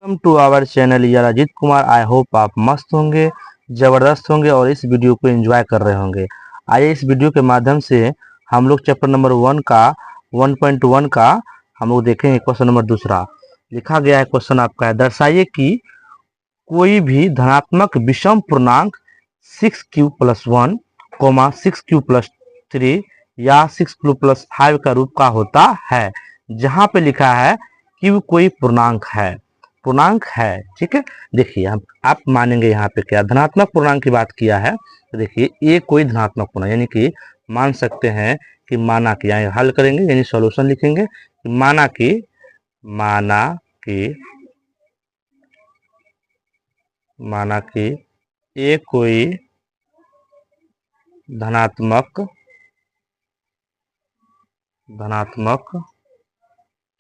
Welcome to our channel यार Ajit Kumar. I hope आप मस्त होंगे, ज़बरदस्त होंगे और इस वीडियो को एंजॉय कर रहे होंगे। आइए इस वीडियो के माध्यम से हम लोग चैप्टर नंबर 1.1 का हम लोग देखेंगे। क्वेश्चन नंबर दूसरा लिखा गया है। क्वेश्चन आपका है, दर्शाइए कि कोई भी धनात्मक विषम पूर्णांक 6q+1, 6q+3 या 6q+5 का रूप का होता है। जहां पे लिखा है कि कोई पूर्णांक है, ठीक है। देखिए हम आप मानेंगे यहाँ पे क्या धनात्मक पूर्णांक की बात किया है। तो देखिए ये कोई धनात्मक पूर्णांक यानी कि मान सकते हैं कि माना कि यहाँ हल करेंगे यानी सॉल्यूशन लिखेंगे। माना कि ये कोई धनात्मक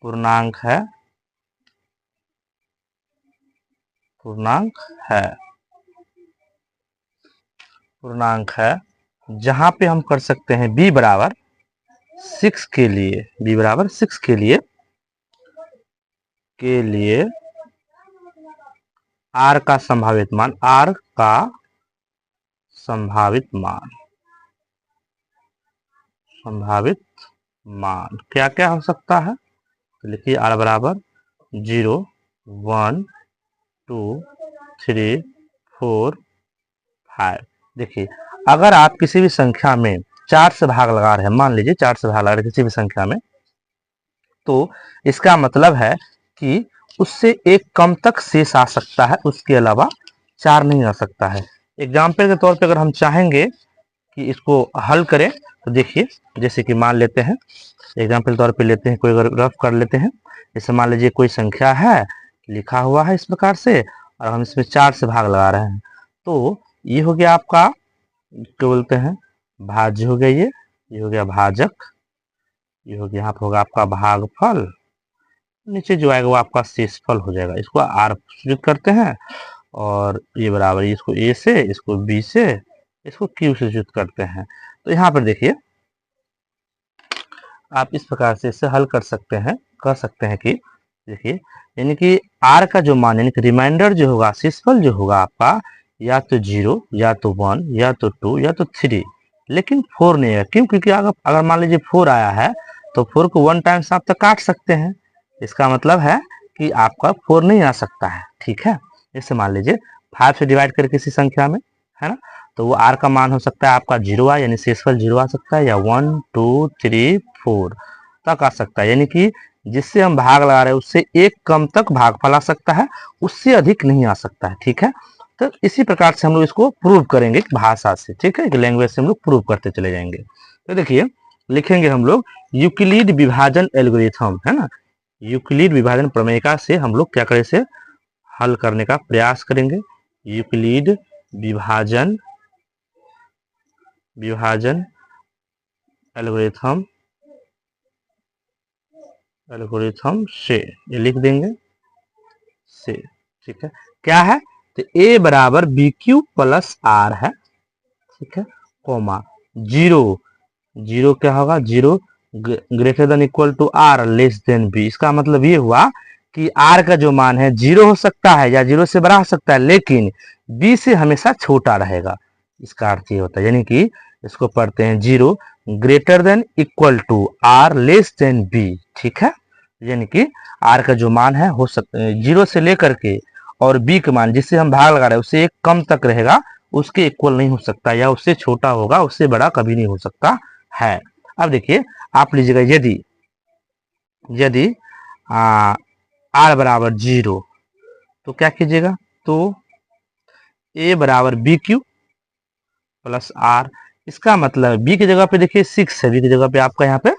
पूर्णांक है जहां पे हम कर सकते हैं b बराबर 6 के लिए r का संभावित मान क्या क्या हो सकता है। तो लिखिए r बराबर 0, 1, 2, 3, 4, 5। देखिए अगर आप किसी भी संख्या में 4 से भाग लगा रहे हैं, मान लीजिए 4 से भाग लगा रहे हैं किसी भी संख्या में, तो इसका मतलब है कि उससे एक कम तक शेष आ सकता है, उसके अलावा 4 नहीं आ सकता है। एग्जाम्पल के तौर पे अगर हम चाहेंगे कि इसको हल करें तो देखिए, जैसे कि मान लेते हैं एग्जाम्पल के तौर पे लेते हैं, कोई अगर रफ कर लेते हैं। जैसे मान लीजिए कोई संख्या है, लिखा हुआ है इस प्रकार से और हम इसमें 4 से भाग लगा रहे हैं। तो ये हो गया आपका क्या बोलते हैं, भाज्य हो गया। ये हो गया भाजक, ये हो गया यहाँ पे होगा आपका भागफल, नीचे जो आएगा वो आपका शेषफल हो जाएगा। इसको आर सूचित करते हैं और ये बराबर इसको ए से, इसको बी से, इसको क्यू से सूचित करते हैं। तो यहाँ पर देखिए आप इस प्रकार से इसे हल कर सकते हैं, कि देखिए यानी कि आर का जो मान यानी कि रिमाइंडर जो होगा, शेषफल जो होगा आपका या तो 0 या तो 1 या तो 2 या तो 3, लेकिन 4 नहीं है। क्यों? क्योंकि अगर मान लीजिए 4 आया है तो 4 को 1 टाइम्स आप तक काट सकते हैं। इसका मतलब है कि आपका 4 नहीं आ सकता है, ठीक है। जैसे मान लीजिए 5 से डिवाइड करके किसी संख्या में, है ना, तो वो आर का मान हो सकता है आपका 0 यानी शेषफल 0 आ सकता है, या 1, 2, 3, 4 तक आ सकता है। यानी कि जिससे हम भाग लगा रहे हैं उससे एक कम तक भागफल आ सकता है, उससे अधिक नहीं आ सकता है, ठीक है। तो इसी प्रकार से हम लोग इसको प्रूव करेंगे भाषा से, ठीक है, लैंग्वेज से हम लोग प्रूव करते चले जाएंगे। तो देखिए लिखेंगे हम लोग यूक्लिड विभाजन एल्गोरिथम, है ना, यूक्लिड विभाजन प्रमेयिका से हम लोग क्या करें, से हल करने का प्रयास करेंगे। यूक्लिड विभाजन एल्गोरिथम से ये लिख देंगे से, ठीक है। क्या है? तो ए बराबर बी क्यू प्लस आर है, ठीक है, कोमा 0 क्या होगा, 0 greater than equal to or less than b. इसका मतलब ये हुआ कि आर का जो मान है 0 हो सकता है या 0 से बड़ा हो सकता है, लेकिन बी से हमेशा छोटा रहेगा। इसका अर्थ ये होता है, यानी कि इसको पढ़ते हैं 0 greater than equal to or less than b, ठीक है। यानी कि आर का जो मान है हो सकता है 0 से लेकर के, और बी का मान जिससे हम भाग लगा रहे हैं उससे एक कम तक रहेगा, उसके इक्वल नहीं हो सकता, या उससे छोटा होगा, उससे बड़ा कभी नहीं हो सकता है। अब देखिए आप लीजिएगा, यदि आर बराबर 0 तो क्या कीजिएगा, तो ए बराबर बी क्यू प्लस आर। इसका मतलब बी की जगह पे देखिए 6 है, बी की जगह पे आपका यहाँ पे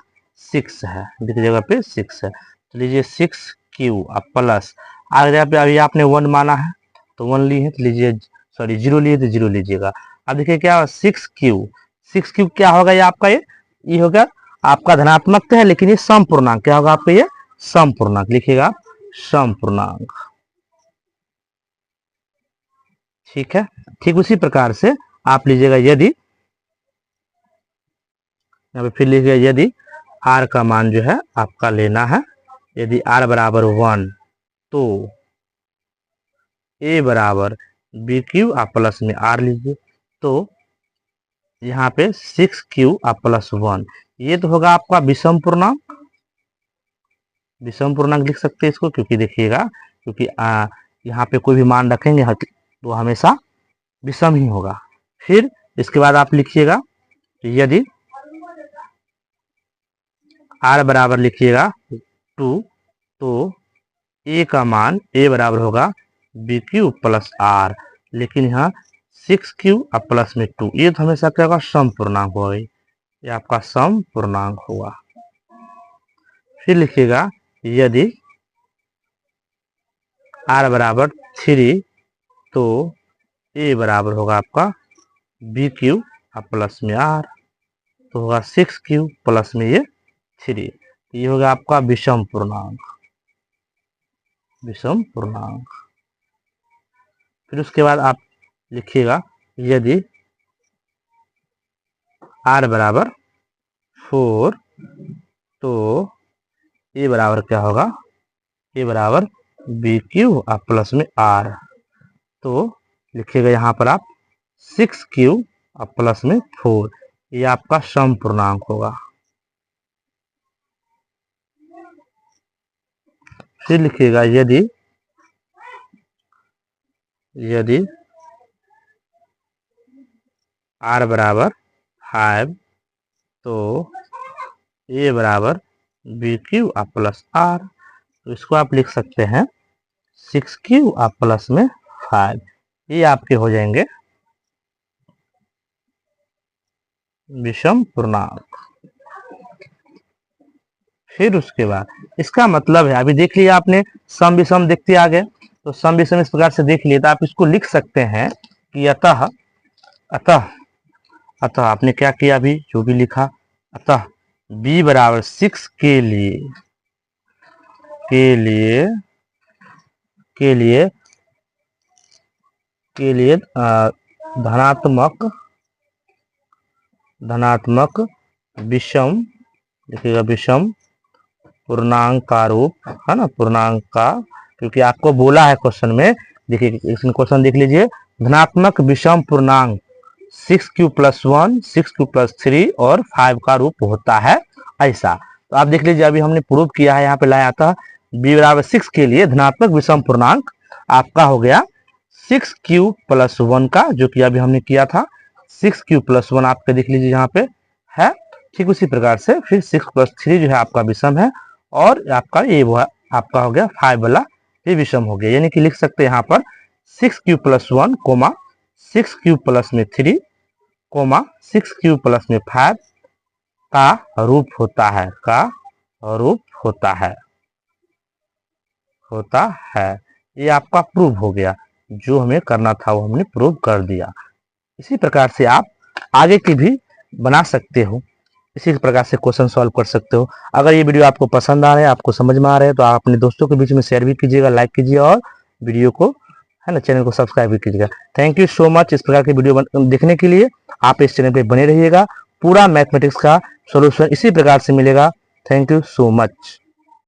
6 है, बी की जगह पे 6 है, तो लीजिए 6q अब प्लस आर जगह पे अभी आपने 1 माना है तो 1 ली है, तो लीजिए सॉरी 0 लिए तो 0 लीजिएगा। अब देखिए क्या 6q क्या होगा, ये आपका ये होगा आपका धनात्मक तो है लेकिन ये सम पूर्णांक क्या होगा आपका, ये सम पूर्णांक लिखिएगा, सम पूर्णांक, ठीक है। ठीक उसी प्रकार से आप लीजिएगा, यदि यहाँ पे फिर लिखिएगा, यदि आर का मान जो है आपका लेना है, यदि आर बराबर 1 तो ए बराबर बी क्यू आप प्लस में आर लीजिए, तो यहाँ पे 6q आप प्लस 1, ये तो होगा आपका विषम पूर्णांक। विषम पूर्णांक लिख सकते हैं इसको, क्योंकि देखिएगा, क्योंकि यहाँ पे कोई भी मान रखेंगे तो हमेशा विषम ही होगा। फिर इसके बाद आप लिखिएगा, यदि r बराबर लिखिएगा 2, तो a का मान a बराबर होगा बी क्यू प्लस आर, लेकिन यहाँ 6q अब प्लस में 2, ये तो हमेशा क्या होगा, सम पूर्णांक होगा, ये आपका सम पूर्णांक होगा। फिर लिखिएगा, यदि r बराबर 3, तो a बराबर होगा आपका बी क्यू अब प्लस में r, तो होगा 6q प्लस में ये 3, ये होगा आपका विषम पूर्णांक। विषम पूर्णांक। फिर उसके बाद आप लिखिएगा, यदि r बराबर 4, तो a बराबर क्या होगा, a बराबर बी क्यू आप प्लस में r, तो लिखिएगा यहाँ पर आप 6q आप प्लस में 4, ये आपका सम पूर्णांक होगा। फिर लिखिएगा, यदि r बराबर 5, तो a बराबर बी क्यू आप प्लस आर, तो इसको आप लिख सकते हैं 6q आप प्लस में 5, ये आपके हो जाएंगे विषम पूर्णांक। फिर उसके बाद इसका मतलब है, अभी देख लिया आपने, सम विषम देखते आ गए, तो सम विषम इस प्रकार से देख लिए, तो आप इसको लिख सकते हैं कि अतः आपने क्या किया, अभी जो भी लिखा, अतः b बराबर 6 के लिए धनात्मक विषम, लिखिएगा विषम पूर्णांक का रूप, है ना, पूर्णांक का, क्योंकि आपको बोला है क्वेश्चन में, देखिए इसमें क्वेश्चन देख लीजिए, धनात्मक विषम पूर्णांक 6q प्लस 1, 6q प्लस 3 और 5 का रूप होता है ऐसा। तो आप देख लीजिए, अभी हमने प्रूव किया है, यहाँ पे लाया था b बराबर 6 के लिए धनात्मक विषम पूर्णांक आपका हो गया 6q प्लस 1 का, जो कि अभी हमने किया था 6q प्लस 1 आपका देख लीजिए यहाँ पे है। ठीक उसी प्रकार से फिर 6 प्लस 3 जो है आपका विषम है, और आपका ये वो आपका हो गया 5 वाला ये विषम हो गया, यानी कि लिख सकते हैं यहाँ पर 6q plus 1 coma 6q plus में 3 कोमा 6q प्लस में 5 का रूप होता है, ये आपका प्रूव हो गया, जो हमें करना था वो हमने प्रूव कर दिया। इसी प्रकार से आप आगे की भी बना सकते हो, इसी प्रकार से क्वेश्चन सॉल्व कर सकते हो। अगर ये वीडियो आपको पसंद आ रहा है, आपको समझ में आ रहा है, तो आप अपने दोस्तों के बीच में शेयर भी कीजिएगा, लाइक कीजिए, और वीडियो को, है ना, चैनल को सब्सक्राइब भी कीजिएगा। Thank you so much. इस प्रकार की वीडियो देखने के लिए आप इस चैनल पे बने रहिएगा। पूरा मैथमेटिक्स का सॉल्यूशन इसी प्रकार से मिलेगा। Thank you so much.